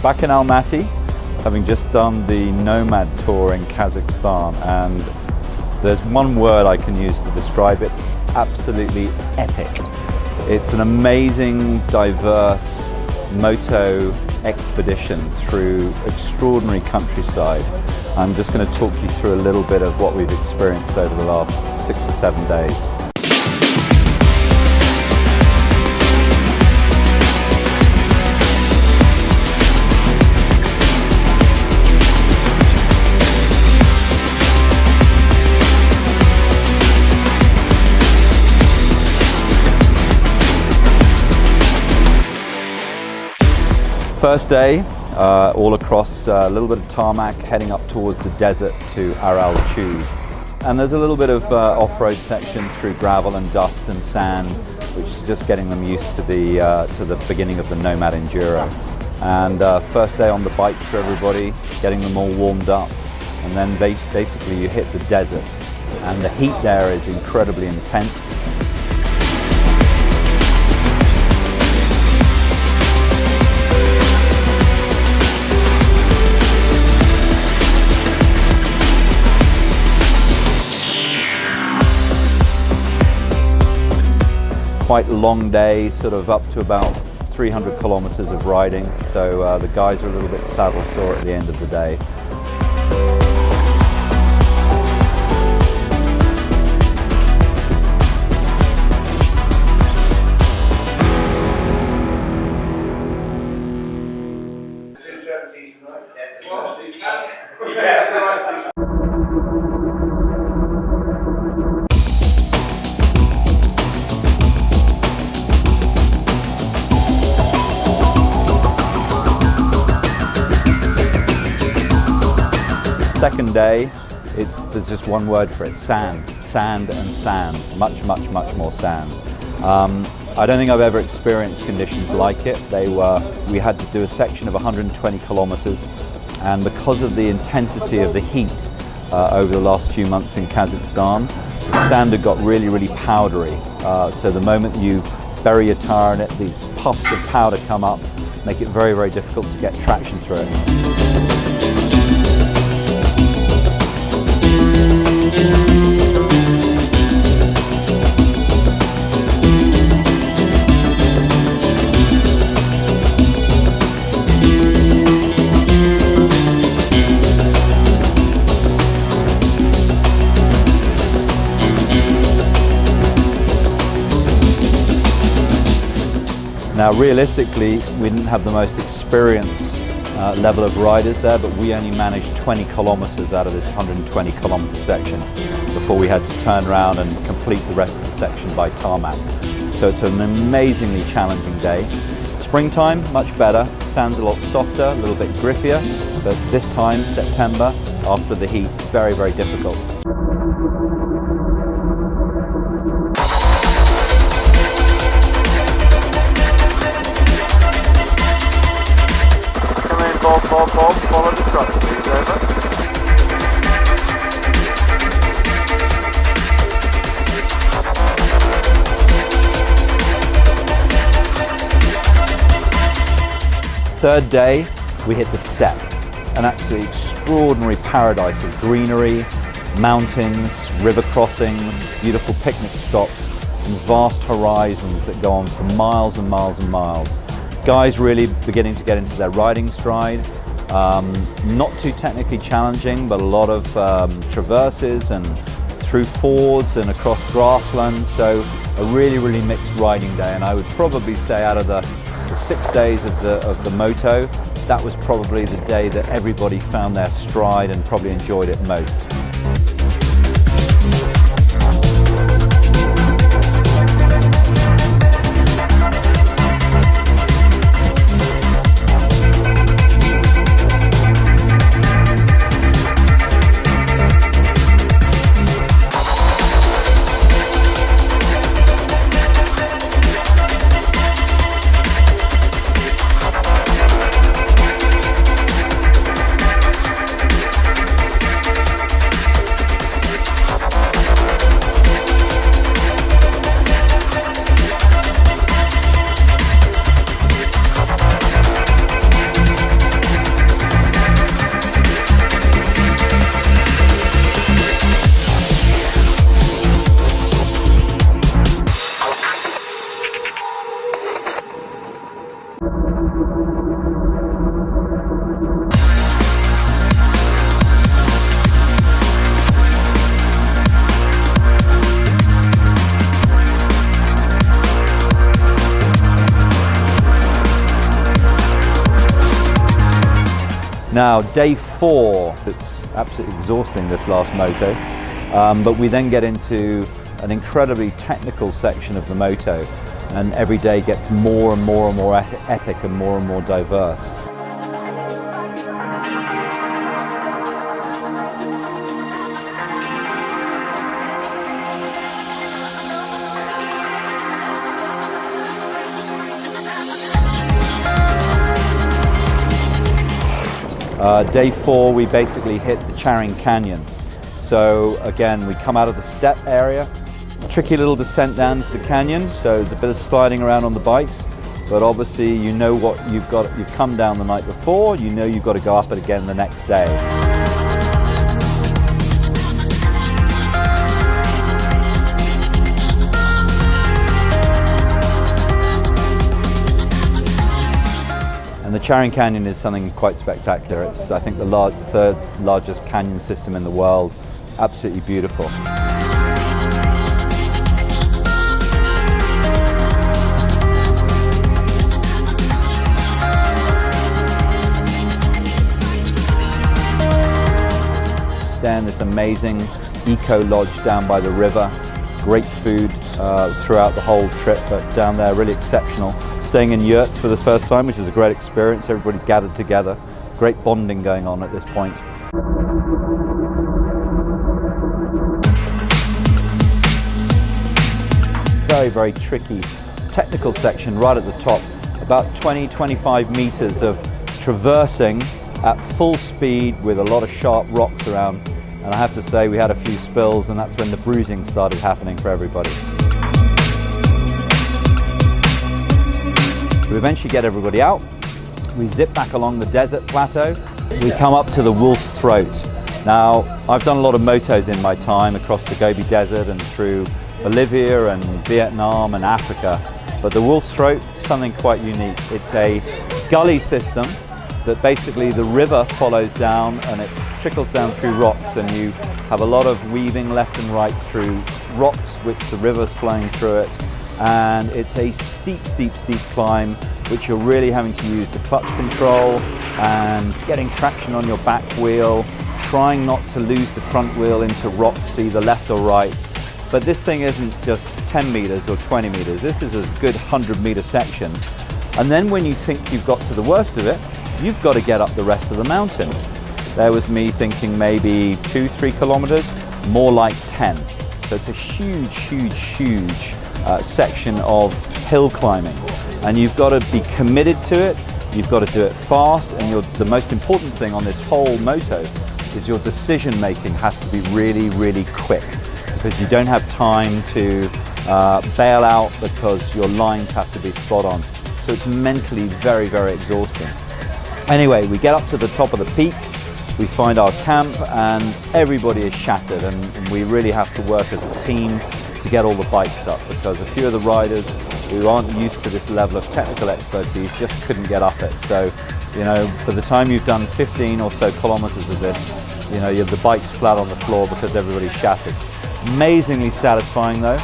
back in Almaty, having just done the Nomad Tour in Kazakhstan, and there's one word I can use to describe it: absolutely epic. It's an amazing, diverse moto expedition through extraordinary countryside. I'm just going to talk you through a little bit of what we've experienced over the last 6 or 7 days. First day, all across a little bit of tarmac, heading up towards the desert to Almaty. And there's a little bit of off-road section through gravel and dust and sand, which is just getting them used to the beginning of the Nomad Enduro. And first day on the bikes for everybody, getting them all warmed up. And then basically you hit the desert. And the heat there is incredibly intense. Quite a long day, sort of up to about 300 kilometers of riding, so the guys are a little bit saddle sore at the end of the day. Second day, there's just one word for it: sand. Sand and sand. Much more sand. I don't think I've ever experienced conditions like it. We had to do a section of 120 kilometers, and because of the intensity of the heat over the last few months in Kazakhstan, the sand had got really powdery. So the moment you bury your tire in it, these puffs of powder come up, make it very difficult to get traction through it. Now realistically, we didn't have the most experienced level of riders there, but we only managed 20 kilometers out of this 120 kilometer section before we had to turn around and complete the rest of the section by tarmac. So it's an amazingly challenging day. Springtime, much better. Sand's a lot softer, a little bit grippier, but this time, September, after the heat, very difficult. Follow the truck, please, over. Third day, we hit the steppe, an absolutely extraordinary paradise of greenery, mountains, river crossings, beautiful picnic stops, and vast horizons that go on for miles and miles and miles. Guys really beginning to get into their riding stride. Not too technically challenging, but a lot of traverses and through fords and across grasslands. So a really mixed riding day. And I would probably say out of the 6 days of the moto, that was probably the day that everybody found their stride and probably enjoyed it most. Now, day 4, it's absolutely exhausting, this last moto, but we then get into an incredibly technical section of the moto, and every day gets more and more and more epic and more diverse. Day 4, we basically hit the Charing Canyon. So again, we come out of the steppe area, tricky little descent down to the canyon, so there's a bit of sliding around on the bikes, but obviously you know what you've come down the night before, you know you've got to go up it again the next day. And the Charing Canyon is something quite spectacular. It's, I think, the 3rd largest canyon system in the world. Absolutely beautiful. Stay in this amazing eco lodge down by the river. Great food throughout the whole trip, but down there really exceptional. Staying in yurts for the first time, which is a great experience. Everybody gathered together. Great bonding going on at this point. Very tricky technical section right at the top. About 20-25 meters of traversing at full speed with a lot of sharp rocks around. And I have to say, we had a few spills, and that's when the bruising started happening for everybody. We eventually get everybody out. We zip back along the desert plateau. We come up to the Wolf's Throat. Now, I've done a lot of motos in my time across the Gobi Desert and through Bolivia and Vietnam and Africa, but the Wolf's Throat is something quite unique. It's a gully system that basically the river follows down and it trickles down through rocks, and you have a lot of weaving left and right through rocks which the river's flowing through it, and it's a steep climb which you're really having to use the clutch control and getting traction on your back wheel, trying not to lose the front wheel into rocks either left or right. But this thing isn't just 10 meters or 20 meters, this is a good 100-meter section. And then when you think you've got to the worst of it, you've got to get up the rest of the mountain. There was me thinking maybe 2-3 kilometers, more like 10. So it's a huge section of hill climbing. And you've got to be committed to it, you've got to do it fast, and the most important thing on this whole moto is your decision making has to be really quick, because you don't have time to bail out because your lines have to be spot on. So it's mentally very exhausting. Anyway, we get up to the top of the peak, we find our camp, and everybody is shattered, and we really have to work as a team to get all the bikes up, because a few of the riders who aren't used to this level of technical expertise just couldn't get up it. So, you know, by the time you've done 15 or so kilometers of this, you know, the bike's flat on the floor because everybody's shattered. Amazingly satisfying though.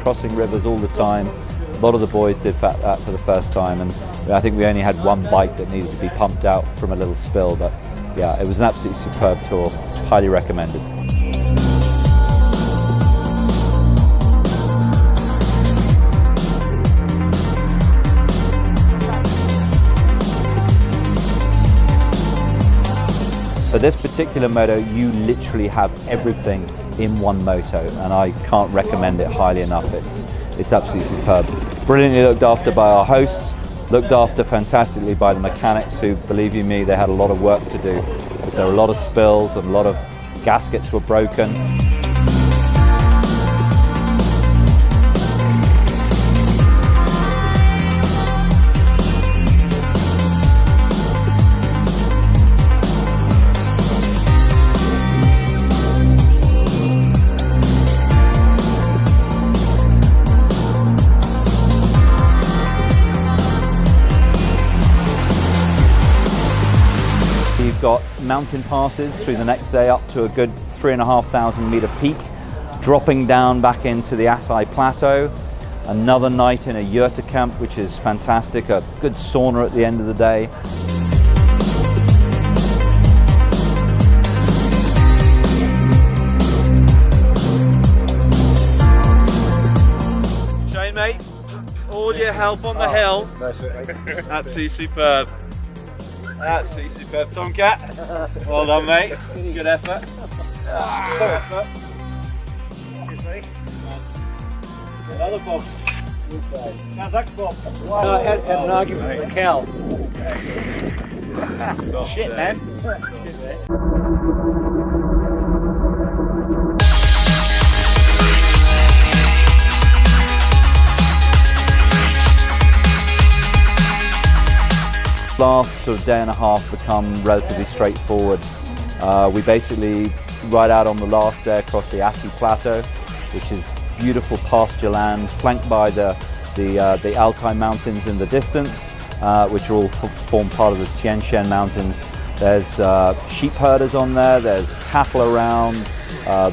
Crossing rivers all the time. A lot of the boys did that for the first time, and I think we only had one bike that needed to be pumped out from a little spill, but yeah, it was an absolutely superb tour. Highly recommended. For this particular moto, you literally have everything in one moto, and I can't recommend it highly enough. It's absolutely superb. Brilliantly looked after by our hosts, looked after fantastically by the mechanics who, believe you me, they had a lot of work to do, because there were a lot of spills and a lot of gaskets were broken. we've got mountain passes through the next day up to a good 3,500 meter peak, dropping down back into the Asai Plateau. Another night in a yurt camp, which is fantastic, a good sauna at the end of the day. Shane, mate, all your help on the hill. Absolutely superb. Absolutely superb. Tomcat, well done, mate. Good effort. Good effort. Another bob. Kazakh bob. I had an argument with Cal. Shit, man. Last sort of day and a half become relatively straightforward. We basically ride out on the last day across the Asai Plateau, which is beautiful pasture land flanked by the Altai mountains in the distance, which are all form part of the Tian Shan mountains. There's sheep herders on there, there's cattle around,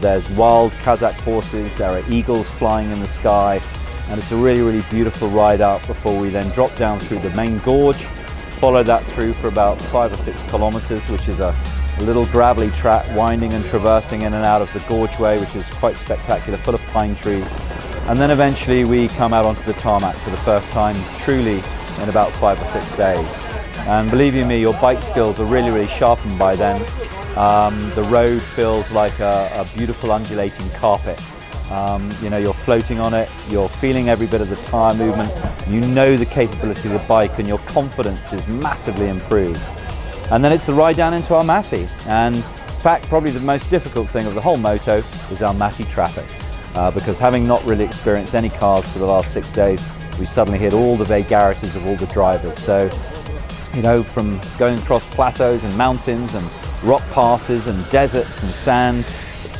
there's wild Kazakh horses, there are eagles flying in the sky, and it's a really, really beautiful ride up before we then drop down through the main gorge, follow that through for about 5 or 6 kilometers, which is a little gravelly track winding and traversing in and out of the gorgeway, which is quite spectacular, full of pine trees. And then eventually we come out onto the tarmac for the first time truly in about 5 or 6 days. And believe you me, your bike skills are really, really sharpened by then. The road feels like a beautiful undulating carpet. You know, you're floating on it, you're feeling every bit of the tyre movement, you know the capability of the bike, and your confidence is massively improved. And then it's the ride down into Almaty. And in fact, probably the most difficult thing of the whole moto is Almaty traffic. Because having not really experienced any cars for the last 6 days, we suddenly hit all the vagarities of all the drivers. So, you know, from going across plateaus and mountains and rock passes and deserts and sand,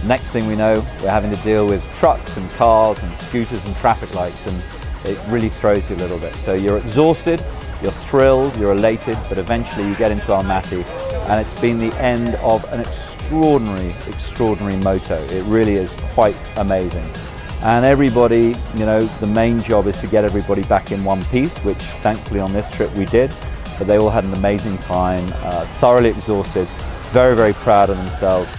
next thing we know, we're having to deal with trucks and cars and scooters and traffic lights, and it really throws you a little bit. So you're exhausted, you're thrilled, you're elated, but eventually you get into Almaty, and it's been the end of an extraordinary, extraordinary moto. It really is quite amazing. And everybody, you know, the main job is to get everybody back in one piece, which thankfully on this trip we did, but they all had an amazing time, thoroughly exhausted, very, very proud of themselves.